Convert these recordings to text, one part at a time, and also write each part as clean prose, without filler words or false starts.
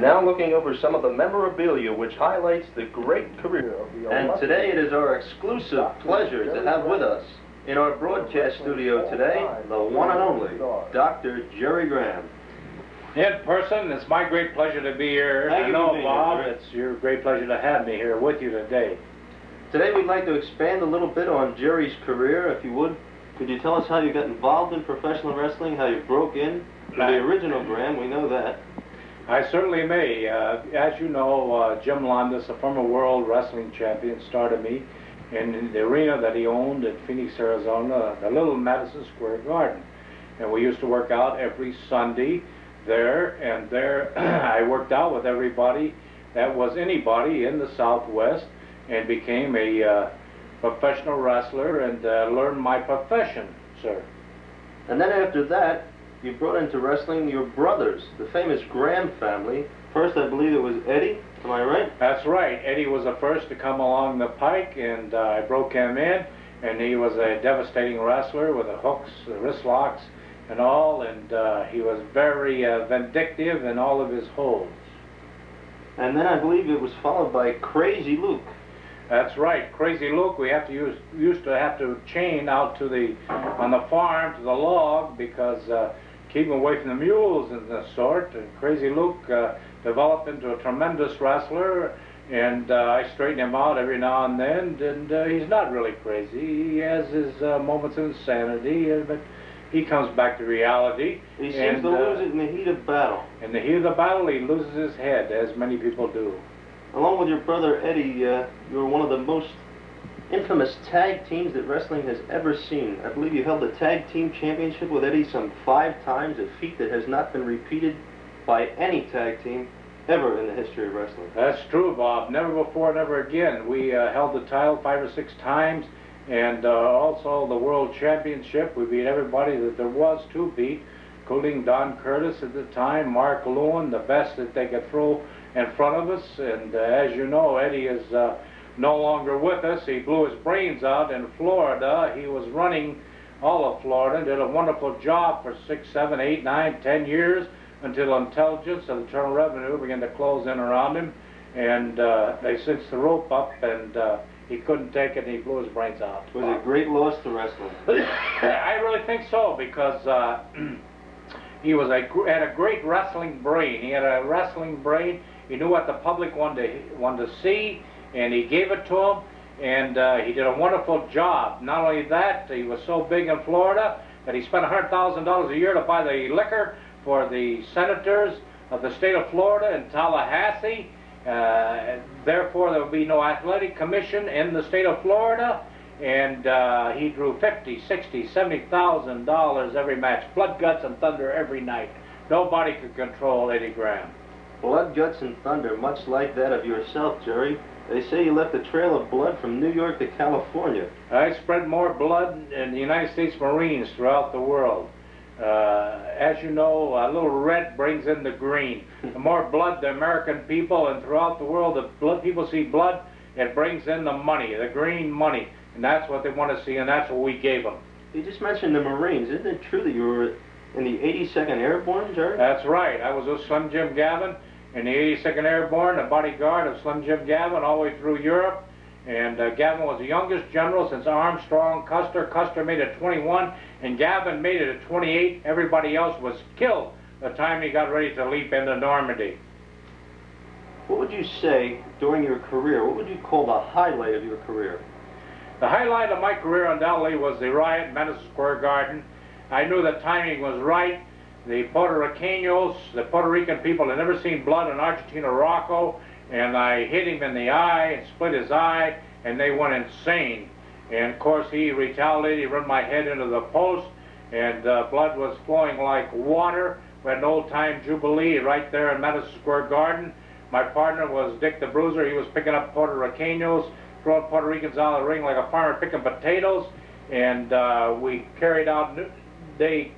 now looking over some of the memorabilia which highlights the great career of the And today it is our exclusive pleasure to have with us in our broadcast studio today, the one and only Dr. Jerry Graham. In person, it's my great pleasure to be here. Thank you for being Bob, here. it's your great pleasure to have me here with you today. Today we'd like to expand a little bit on Jerry's career, if you would. Could you tell us how you got involved in professional wrestling, how you broke in to the original Graham? We know that. I certainly may. As you know, Jim Londas, a former world wrestling champion, started me in the arena that he owned in Phoenix, Arizona, the little Madison Square Garden. And we used to work out every Sunday there, and there I worked out with everybody that was anybody in the Southwest and became a professional wrestler and learned my profession, sir. And then after that, you brought into wrestling your brothers, the famous Graham family. First, I believe it was Eddie, am I right? That's right. Eddie was the first to come along the pike, and I broke him in, and he was a devastating wrestler with the hooks, the wrist locks, and all, and he was very vindictive in all of his holds. And then I believe it was followed by Crazy Luke. That's right, Crazy Luke. We used to have to chain out to on the farm to the log because keep him away from the mules and the sort. And Crazy Luke developed into a tremendous wrestler, and I straighten him out every now and then. And he's not really crazy. He has his moments of insanity, but he comes back to reality. He seems to lose it in the heat of battle. In the heat of the battle, he loses his head, as many people do. Along with your brother Eddie, you were one of the most infamous tag teams that wrestling has ever seen. I believe you held the tag team championship with Eddie some 5 times, a feat that has not been repeated by any tag team ever in the history of wrestling. That's true, Bob. Never before, never again. We held the title 5 or 6 times, and also the world championship. We beat everybody that there was to beat, including Don Curtis at the time, Mark Lewin, the best that they could throw in front of us. And as you know, Eddie is no longer with us. He blew his brains out in Florida. He was running all of Florida and did a wonderful job for 6, 7, 8, 9, 10 years until intelligence and Internal Revenue began to close in around him, and they cinched the rope up, and he couldn't take it, and he blew his brains out. It was a great loss to wrestling. I really think so, because he had a great wrestling brain. He had a wrestling brain. He knew what the public wanted to see, and he gave it to them, and he did a wonderful job. Not only that, he was so big in Florida that he spent $100,000 a year to buy the liquor for the senators of the state of Florida in Tallahassee. Therefore, there would be no athletic commission in the state of Florida, and he drew $50,000, $60,000, $70,000 every match, blood, guts, and thunder every night. Nobody could control Eddie Graham. Blood, guts, and thunder, much like that of yourself, Jerry. They say you left a trail of blood from New York to California. I spread more blood in the United States Marines throughout the world. As you know, a little red brings in the green. The more blood the American people and throughout the world, people see blood, it brings in the money, the green money. And that's what they want to see, and that's what we gave them. You just mentioned the Marines. Isn't it true that you were in the 82nd Airborne, Jerry? That's right. I was with Slim Jim Gavin in the 82nd Airborne, a bodyguard of Slim Jim Gavin all the way through Europe. And Gavin was the youngest general since Armstrong Custer. Custer made it 21, and Gavin made it at 28. Everybody else was killed the time he got ready to leap into Normandy. What would you say during your career, what would you call the highlight of your career? The highlight of my career undoubtedly was the riot in Madison Square Garden. I knew the timing was right. The Puerto Ricanos, the Puerto Rican people, had never seen blood in Argentina or Morocco, and I hit him in the eye and split his eye, and they went insane. And of course he retaliated, he run my head into the post, and blood was flowing like water. We had an old-time jubilee right there in Madison Square Garden. My partner was Dick the Bruiser. He was picking up Puerto Ricanos, throwing Puerto Ricans out of the ring like a farmer picking potatoes, and we carried out, the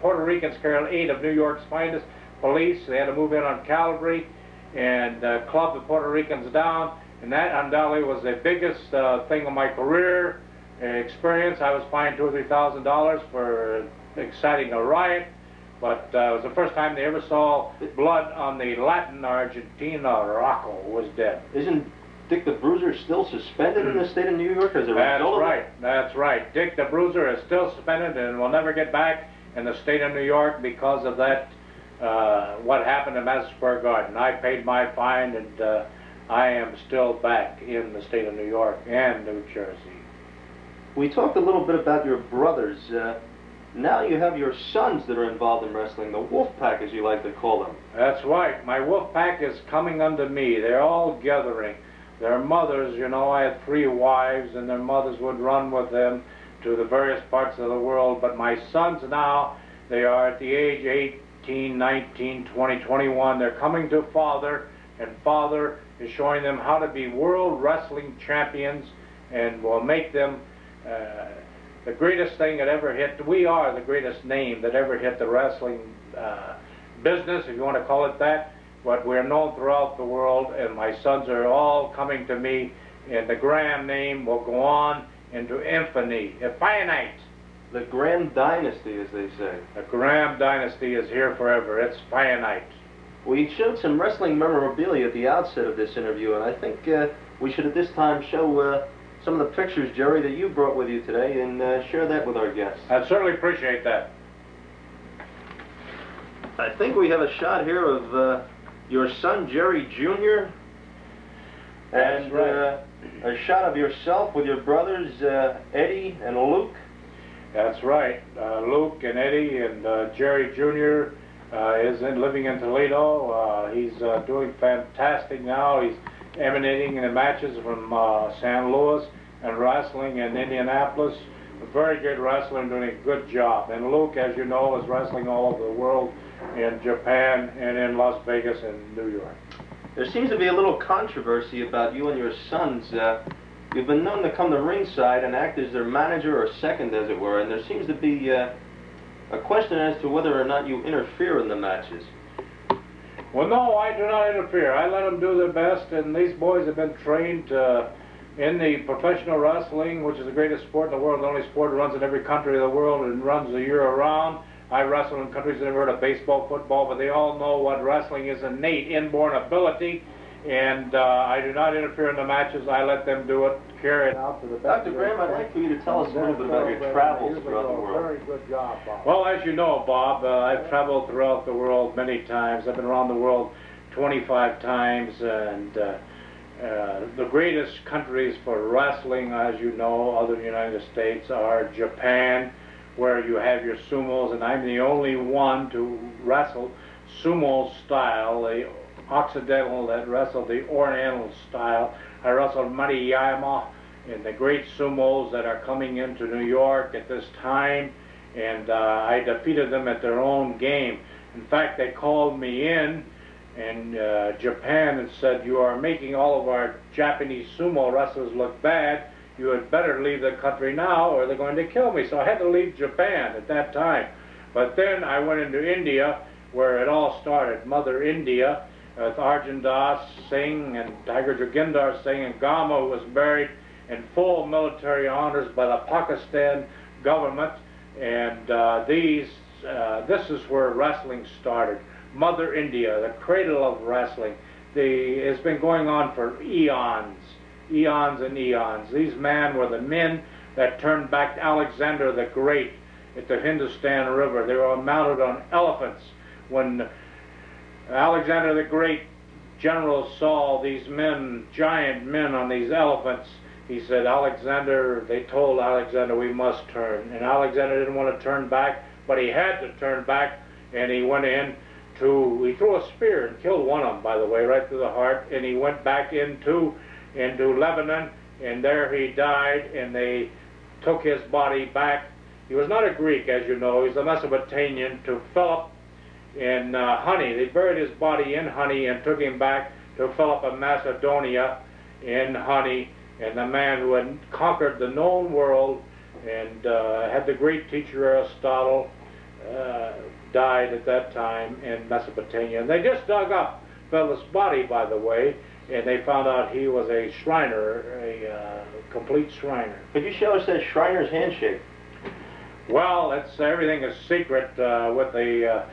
Puerto Ricans carried out 8 of New York's finest police. They had to move in on cavalry and club the Puerto Ricans down, and that undoubtedly was the biggest thing of my career experience. I was fined $2,000 or $3,000 for exciting a riot, But it was the first time they ever saw blood on the Latin Argentina. Rocco was dead. Isn't Dick the Bruiser still suspended in the state of New York as a result of it? That's right. Dick the Bruiser is still suspended and will never get back in the state of New York because of that, what happened at Madison Square Garden. I paid my fine, and I am still back in the state of New York and New Jersey. We talked a little bit about your brothers. Now you have your sons that are involved in wrestling, the Wolfpack, as you like to call them. That's right. My Wolfpack is coming unto me. They're all gathering. Their mothers, you know, I had 3 wives, and their mothers would run with them to the various parts of the world. But my sons now, they are at the age 18, 19, 20, 21. They're coming to Father, and Father is showing them how to be world wrestling champions and will make them the greatest thing that ever hit. We are the greatest name that ever hit the wrestling business, if you want to call it that. But we're known throughout the world, and my sons are all coming to me, and the Graham name will go on into infamy, infinite. The Graham Dynasty, as they say. The Graham Dynasty is here forever. It's finite. We showed some wrestling memorabilia at the outset of this interview, and I think we should at this time show some of the pictures, Jerry, that you brought with you today, and share that with our guests. I'd certainly appreciate that. I think we have a shot here of your son, Jerry Jr., That's and right. a shot of yourself with your brothers, Eddie and Luke. That's right. Luke and Eddie and Jerry Jr. Is living in Toledo. He's doing fantastic now. He's emanating in the matches from San Luis and wrestling in Indianapolis. A very good wrestler and doing a good job. And Luke, as you know, is wrestling all over the world, in Japan and in Las Vegas and New York. There seems to be a little controversy about you and your sons. You've been known to come to ringside and act as their manager or second, as it were, and there seems to be a question as to whether or not you interfere in the matches. Well, no, I do not interfere. I let them do their best, and these boys have been trained in the professional wrestling, which is the greatest sport in the world, the only sport that runs in every country of the world and runs the year around. I wrestle in countries that never heard of baseball, football, but they all know what wrestling is, innate, inborn ability, and I do not interfere in the matches. I let them do it, carry it out to the best. Dr. Graham, I'd like for you to tell us a little bit about your travels throughout the world. Very good job, Bob. Well, as you know, Bob, I've traveled throughout the world many times. I've been around the world 25 times, and the greatest countries for wrestling, as you know, other than the United States, are Japan, where you have your sumos, and I'm the only one to wrestle sumo style, the Occidental that wrestled the Oriental style. I wrestled Mariyama and the great sumos that are coming into New York at this time, and I defeated them at their own game. In fact, they called me in Japan and said, "You are making all of our Japanese sumo wrestlers look bad. You had better leave the country now or they're going to kill me." So I had to leave Japan at that time. But then I went into India, where it all started. Mother India, with Arjun Das Singh and Tiger Joginder Singh and Gama, who was buried in full military honors by the Pakistan government. And this is where wrestling started. Mother India, the cradle of wrestling. It's been going on for eons. Eons and eons. These men were the men that turned back Alexander the Great at the Hindustan River. They were mounted on elephants. When Alexander the Great general saw these men, giant men on these elephants, he said, they told Alexander, "We must turn." And Alexander didn't want to turn back, but he had to turn back, and he went in he threw a spear and killed one of them, by the way, right through the heart, and he went back into Lebanon, and there he died, and they took his body back. He was not a Greek, as you know. He's a Mesopotamian, to Philip in Honey. They buried his body in Honey and took him back to Philip of Macedonia in Honey, and the man who had conquered the known world and had the great teacher Aristotle died at that time in Mesopotamia. And they just dug up Philip's body, by the way, and they found out he was a Shriner, a complete Shriner. Could you show us that Shriner's handshake? Well, everything is secret with the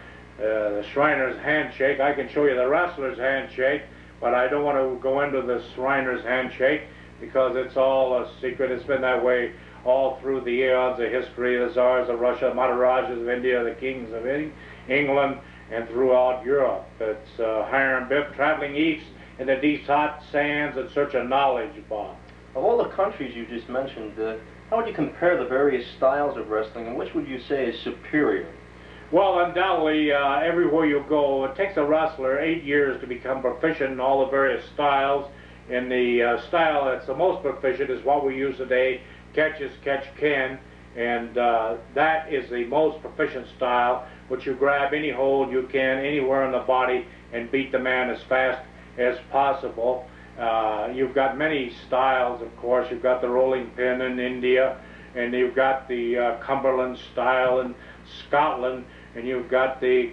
Shriner's handshake. I can show you the wrestler's handshake, but I don't want to go into the Shriner's handshake because it's all a secret. It's been that way all through the eons of history. The Tsars of Russia, Maharajas of India, the kings of England, and throughout Europe. It's Hiram Biff traveling east into these hot sands in search of knowledge, Bob. Of all the countries you just mentioned, how would you compare the various styles of wrestling, and which would you say is superior? Well, undoubtedly, everywhere you go, it takes a wrestler 8 years to become proficient in all the various styles. And the style that's the most proficient is what we use today, catch as catch can. And that is the most proficient style, which you grab any hold you can anywhere in the body and beat the man as fast as possible. You've got many styles, of course. You've got the rolling pin in India, and you've got the Cumberland style in Scotland, and you've got the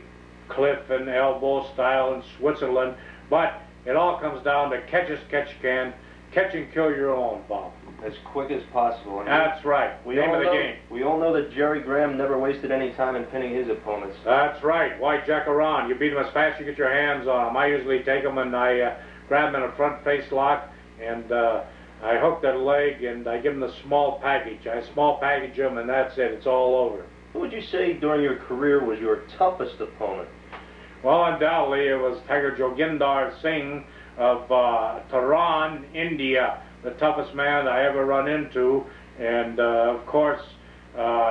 cliff and elbow style in Switzerland. But it all comes down to catch as catch can, catch and kill your own, Bob. As quick as possible. That's right. Name of the game. We all know that Jerry Graham never wasted any time in pinning his opponents. That's right. Why jack around? You beat them as fast as you get your hands on them. I usually take them and I grab them in a front face lock, and I hook their leg and I give them the small package. I small package them, and that's it. It's all over. Who would you say during your career was your toughest opponent? Well, undoubtedly it was Tiger Joginder Singh of Tehran, India, the toughest man I ever run into, and of course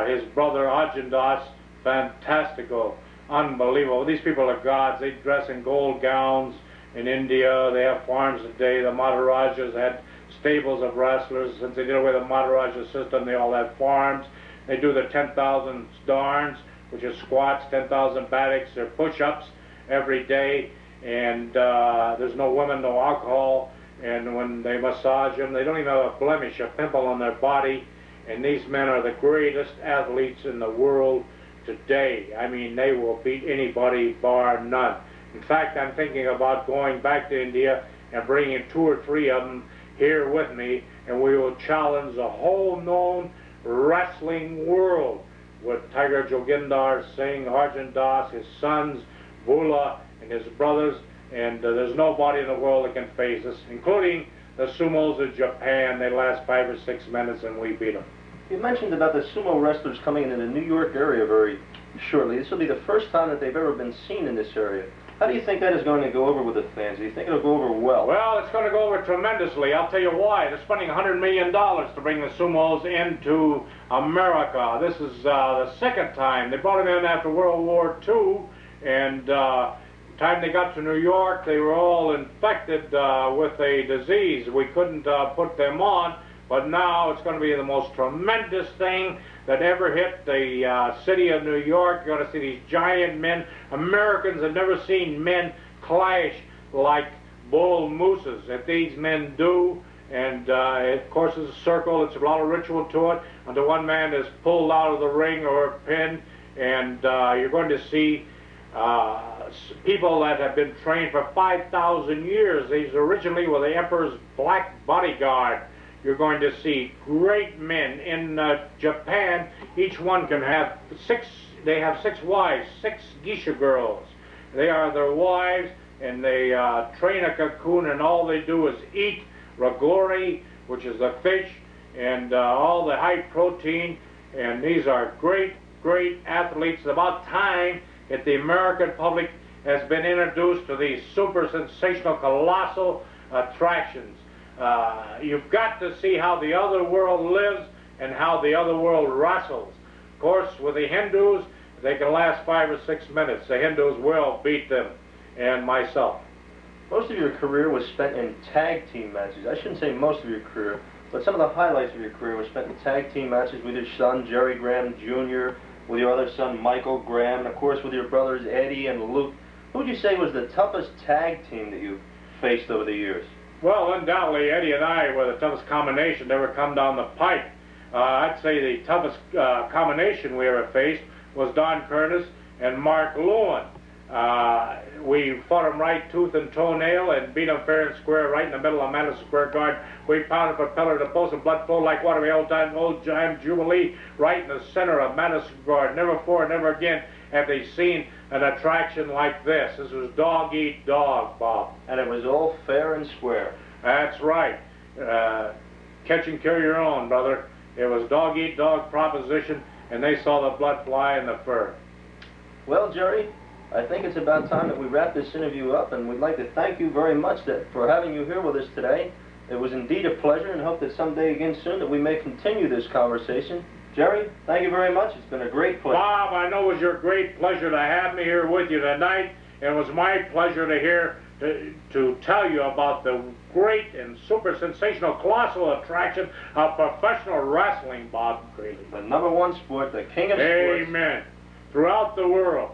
his brother Arjun Das, fantastical, unbelievable. These people are gods. They dress in gold gowns in India. They have farms today. The Maharajas had stables of wrestlers. Since they did away with the Maharaja system, they all had farms. They do their 10,000 darns, which is squats, 10,000 batteks, their push-ups every day, and there's no women, no alcohol, and when they massage them, they don't even have a blemish, a pimple on their body, and these men are the greatest athletes in the world today. I mean, they will beat anybody, bar none. In fact, I'm thinking about going back to India and bringing 2 or 3 of them here with me, and we will challenge the whole known wrestling world with Tiger Joginder Singh, Arjun Das, his sons, Bula, and his brothers, and there's nobody in the world that can face us, including the sumos of Japan. They last 5 or 6 minutes, and we beat them. You mentioned about the sumo wrestlers coming into the New York area very shortly. This will be the first time that they've ever been seen in this area. How do you think that is going to go over with the fans? Do you think it'll go over well? Well, it's going to go over tremendously. I'll tell you why. They're spending $100 million to bring the sumos into America. This is the second time. They brought them in after World War II, and the time they got to New York, they were all infected with a disease. We couldn't put them on, but now it's going to be the most tremendous thing that ever hit the city of New York. You're going to see these giant men. Americans have never seen men clash like bull mooses that these men do. And of course it's a circle. It's a lot of ritual to it until one man is pulled out of the ring or pinned. And you're going to see people that have been trained for 5,000 years. These originally were the emperor's black bodyguard. You're going to see great men. In Japan, each one can have 6, they have 6 wives, 6 geisha girls. They are their wives, and they train a cocoon, and all they do is eat ragori, which is the fish, and all the high protein, and these are great, great athletes. It's about time that the American public has been introduced to these super sensational, colossal attractions. You've got to see how the other world lives and how the other world wrestles. Of course, with the Hindus, they can last 5 or 6 minutes. The Hindus will beat them, and myself. Most of your career was spent in tag team matches. I shouldn't say most of your career, but some of the highlights of your career were spent in tag team matches with your son, Jerry Graham Jr., with your other son, Michael Graham, and of course with your brothers, Eddie and Luke. Who would you say was the toughest tag team that you faced over the years? Well, undoubtedly, Eddie and I were the toughest combination to ever come down the pike. I'd say the toughest combination we ever faced was Don Curtis and Mark Lewin. We fought them right tooth and toenail and beat them fair and square right in the middle of Madison Square Garden. We pounded from pillar to post and blood flowed like water. We old time Jubilee right in the center of Madison Square Garden. Never before, never again have they seen an attraction like this. This was dog eat dog, Bob. And it was all fair and square. That's right. Catch and kill your own, brother. It was dog eat dog proposition, and they saw the blood fly in the fur. Well, Jerry, I think it's about time that we wrap this interview up, and we'd like to thank you very much for having you here with us today. It was indeed a pleasure, and hope that someday again soon that we may continue this conversation. Jerry, thank you very much. It's been a great pleasure. Bob, I know it was your great pleasure to have me here with you tonight. It was my pleasure to tell you about the great and super sensational, colossal attraction of professional wrestling, Bob Greeley. The #1 sport, the king of sports. Amen. Throughout the world.